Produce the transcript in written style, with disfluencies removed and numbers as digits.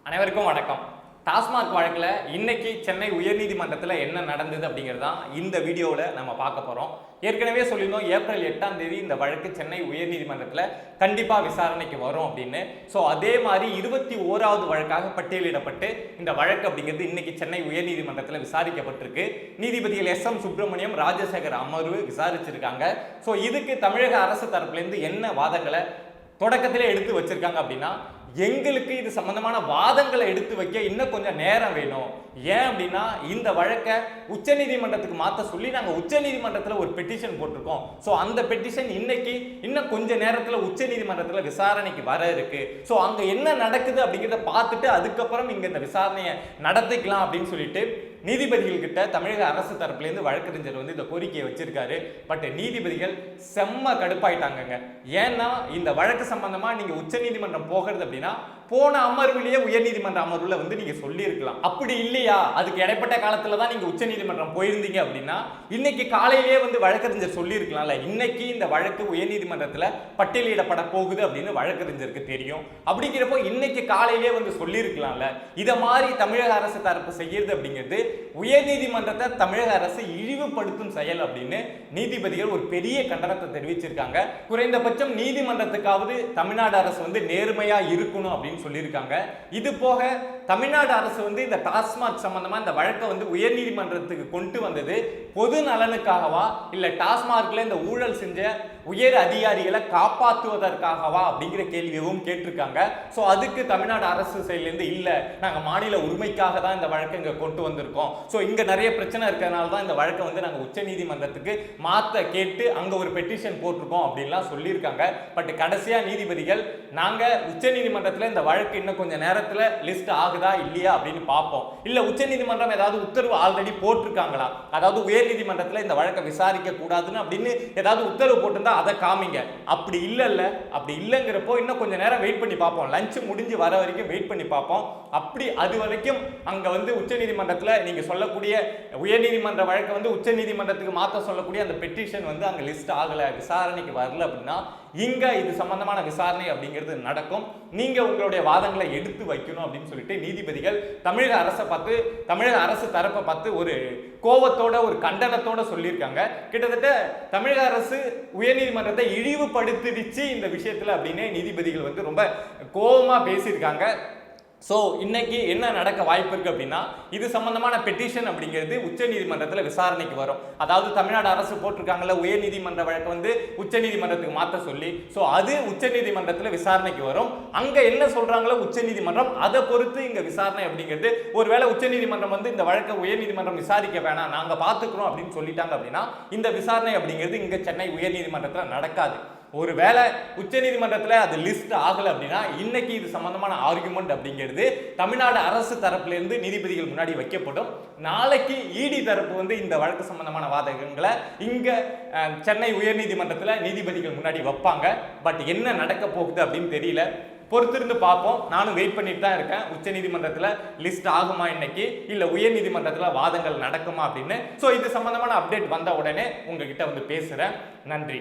அனைவருக்கும் வணக்கம். டாஸ்மாக் வழக்கில் இன்னைக்கு சென்னை உயர்நீதிமன்றத்தில் என்ன நடந்தது அப்படிங்கிறது தான் இந்த வீடியோவில் நம்ம பார்க்க போகிறோம். ஏற்கனவே சொல்லியிருந்தோம் ஏப்ரல் 8ஆம் தேதி இந்த வழக்கு சென்னை உயர்நீதிமன்றத்தில் கண்டிப்பாக விசாரணைக்கு வரும் அப்படின்னு. ஸோ அதே மாதிரி 21வது வழக்காக பட்டியலிடப்பட்டு இந்த வழக்கு அப்படிங்கிறது இன்னைக்கு சென்னை உயர்நீதிமன்றத்தில் விசாரிக்கப்பட்டிருக்கு. நீதிபதிகள் எஸ்.எம். சுப்பிரமணியம், ராஜசேகர் அமர்வு விசாரிச்சிருக்காங்க. ஸோ இதுக்கு தமிழக அரசு தரப்புலேருந்து என்ன வாதங்களை தொடக்கத்திலே எடுத்து வச்சிருக்காங்க அப்படின்னா, எங்களுக்கு இது சம்பந்தமான வாதங்களை எடுத்து வைக்க இன்னும் கொஞ்சம் நேரம் வேணும். ஏன் அப்படின்னா இந்த வழக்கை உச்சநீதிமன்றத்துக்கு மாற்ற சொல்லி நாங்கள் உச்சநீதிமன்றத்தில் ஒரு பெட்டிஷன் போட்டிருக்கோம். ஸோ அந்த பெட்டிஷன் இன்னைக்கு இன்னும் கொஞ்ச நேரத்தில் உச்சநீதிமன்றத்தில் விசாரணைக்கு வர இருக்கு. ஸோ அங்கே என்ன நடக்குது அப்படிங்கிறத பார்த்துட்டு அதுக்கப்புறம் இங்கே இந்த விசாரணையை நடத்திக்கலாம் அப்படின்னு சொல்லிட்டு நீதிபதிகள் கிட்ட தமிழக அரசு தரப்புலேருந்து வழக்கறிஞர் வந்து இந்த கோரிக்கையை வச்சிருக்காரு. பட் நீதிபதிகள் செம்ம கடுப்பாயிட்டாங்க. ஏன்னா இந்த வழக்கு சம்பந்தமா நீங்க உச்சநீதிமன்றம் போகிறது அப்படின்னா போன அமர்விலேயே உயர்நீதிமன்ற அமர்வுல வந்து நீங்க சொல்லி இருக்கலாம். அப்படி இல்லையா, அதுக்கு இடைப்பட்ட காலத்துல தான் நீங்க உச்சநீதிமன்றம் போயிருந்தீங்க அப்படின்னா இன்னைக்கு காலையிலேயே வந்து வழக்கறிஞர் சொல்லி இருக்கலாம்ல, இன்னைக்கு இந்த வழக்கு உயர்நீதிமன்றத்துல பட்டியலிடப்பட போகுது அப்படின்னு வழக்கறிஞருக்கு தெரியும். அப்படிங்கிறப்போ இன்னைக்கு காலையிலேயே வந்து சொல்லி இருக்கலாம்ல. இதை மாதிரி தமிழக அரசு தரப்பு செய்யறது அப்படிங்கிறது உயர்நீதிமன்றத்தை தமிழக அரசு இழிவுபடுத்தும் செயல் அப்படின்னு நீதிபதிகள் ஒரு பெரிய கண்டனத்தை தெரிவிச்சிருக்காங்க. குறைந்தபட்சம் நீதிமன்றத்துக்காவது தமிழ்நாடு அரசு வந்து நேர்மையா இருக்கணும் அப்படின்னு சொல்லியிருக்காங்க. இது போக தமிழ்நாடு அரசு வந்து இந்த டாஸ்மாக் சம்பந்தமா இந்த வழக்கை வந்து உயர்நீதிமன்றத்துக்கு கொண்டு வந்தது பொது நலனுக்காகவா இல்ல டாஸ்மாக்ல இந்த ஊழல் செஞ்ச உயர் அதிகாரிகளை காப்பாற்றுவதற்காகவா அப்படிங்கிற கேள்வியும் கேட்டிருக்காங்க. ஸோ அதுக்கு தமிழ்நாடு அரசு சைட்லேருந்து இல்லை, நாங்கள் மாநில உரிமைக்காக தான் இந்த வழக்கை இங்கே கொண்டு வந்திருக்கோம். ஸோ இங்கே நிறைய பிரச்சனை இருக்கிறதுனால தான் இந்த வழக்கை வந்து நாங்கள் உச்சநீதிமன்றத்துக்கு மாற்ற கேட்டு அங்கே ஒரு பெட்டிஷன் போட்டிருக்கோம் அப்படின்லாம் சொல்லியிருக்காங்க. பட் கடைசியாக நீதிபதிகள் நாங்கள் உச்சநீதிமன்றத்தில் இந்த வழக்கு இன்னும் கொஞ்சம் நேரத்தில் லிஸ்ட் ஆகுதா இல்லையா அப்படின்னு பார்ப்போம். இல்லை உச்சநீதிமன்றம் ஏதாவது உத்தரவு ஆல்ரெடி போட்டிருக்காங்களா, அதாவது உயர்நீதிமன்றத்தில் இந்த வழக்கை விசாரிக்க கூடாதுன்னு அப்படின்னு ஏதாவது உத்தரவு போட்டிருந்தா அதை காமிங்க. அப்படி இல்லைல்ல, அப்படி இல்லைங்கிறப்போ இன்னும் கொஞ்சம் நேரம் வெயிட் பண்ணி பார்ப்போம். லஞ்ச் முடிஞ்சு வர வரைக்கும் வெயிட் பண்ணி பார்ப்போம். அப்படி அது வரைக்கும் அங்கே வந்து உச்சநீதிமன்றத்தில் நீங்கள் சொல்லக்கூடிய உயர்நீதிமன்ற வழக்கை வந்து உச்சநீதிமன்றத்துக்கு மாற்ற சொல்லக்கூடிய அந்த பெட்டிஷன் வந்து அங்கே லிஸ்ட் ஆகலை, விசாரணைக்கு வரல அப்படின்னா இங்க இது சம்பந்தமான விசாரணை அப்படிங்கிறது நடக்கும். நீங்க உங்களுடைய வாதங்களை எடுத்து வைக்கணும் அப்படின்னு சொல்லிட்டு நீதிபதிகள் தமிழக அரசு தரப்பை பார்த்து ஒரு கோபத்தோட ஒரு கண்டனத்தோட சொல்லியிருக்காங்க. கிட்டத்தட்ட தமிழக அரசு உயர்நீதிமன்றத்தை இழிவுபடுத்திடுச்சு இந்த விஷயத்துல அப்படின்னு நீதிபதிகள் வந்து ரொம்ப கோபமா பேசியிருக்காங்க. ஸோ இன்னைக்கு என்ன நடக்க வாய்ப்பு இருக்கு அப்படின்னா, இது சம்பந்தமான பெட்டிஷன் அப்படிங்கிறது உச்சநீதிமன்றத்தில் விசாரணைக்கு வரும். அதாவது தமிழ்நாடு அரசு போட்டிருக்காங்கல்ல உயர்நீதிமன்ற வழக்கு வந்து உச்சநீதிமன்றத்துக்கு மாற்ற சொல்லி, ஸோ அது உச்சநீதிமன்றத்தில் விசாரணைக்கு வரும். அங்கே என்ன சொல்றாங்களோ உச்சநீதிமன்றம் அதை பொறுத்து இங்கே விசாரணை அப்படிங்கிறது. ஒருவேளை உச்சநீதிமன்றம் வந்து இந்த வழக்கை உயர்நீதிமன்றம் விசாரிக்க வேணாம், நாங்கள் பார்த்துக்கிறோம் அப்படின்னு சொல்லிட்டாங்க அப்படின்னா இந்த விசாரணை அப்படிங்கிறது இங்கே சென்னை உயர்நீதிமன்றத்தில் நடக்காது. ஒருவேளை உச்சநீதிமன்றத்தில் அது லிஸ்ட் ஆகலை அப்படின்னா இன்னைக்கு இது சம்பந்தமான ஆர்குமெண்ட் அப்படிங்கிறது தமிழ்நாடு அரசு தரப்பிலிருந்து நீதிபதிகள் முன்னாடி வைக்கப்படும். நாளைக்கு இடி தரப்பு வந்து இந்த வழக்கு சம்பந்தமான வாதகங்களை இங்க சென்னை உயர்நீதிமன்றத்தில் நீதிபதிகள் முன்னாடி வைப்பாங்க. பட் என்ன நடக்க போகுது அப்படின்னு தெரியல, பொறுத்திருந்து பார்ப்போம். நானும் வெயிட் பண்ணிட்டு தான் இருக்கேன். உச்சநீதிமன்றத்தில் லிஸ்ட் ஆகுமா இன்னைக்கு, இல்லை உயர்நீதிமன்றத்தில் வாதங்கள் நடக்குமா அப்படின்னு. ஸோ இது சம்பந்தமான அப்டேட் வந்த உடனே உங்ககிட்ட வந்து பேசுகிறேன். நன்றி.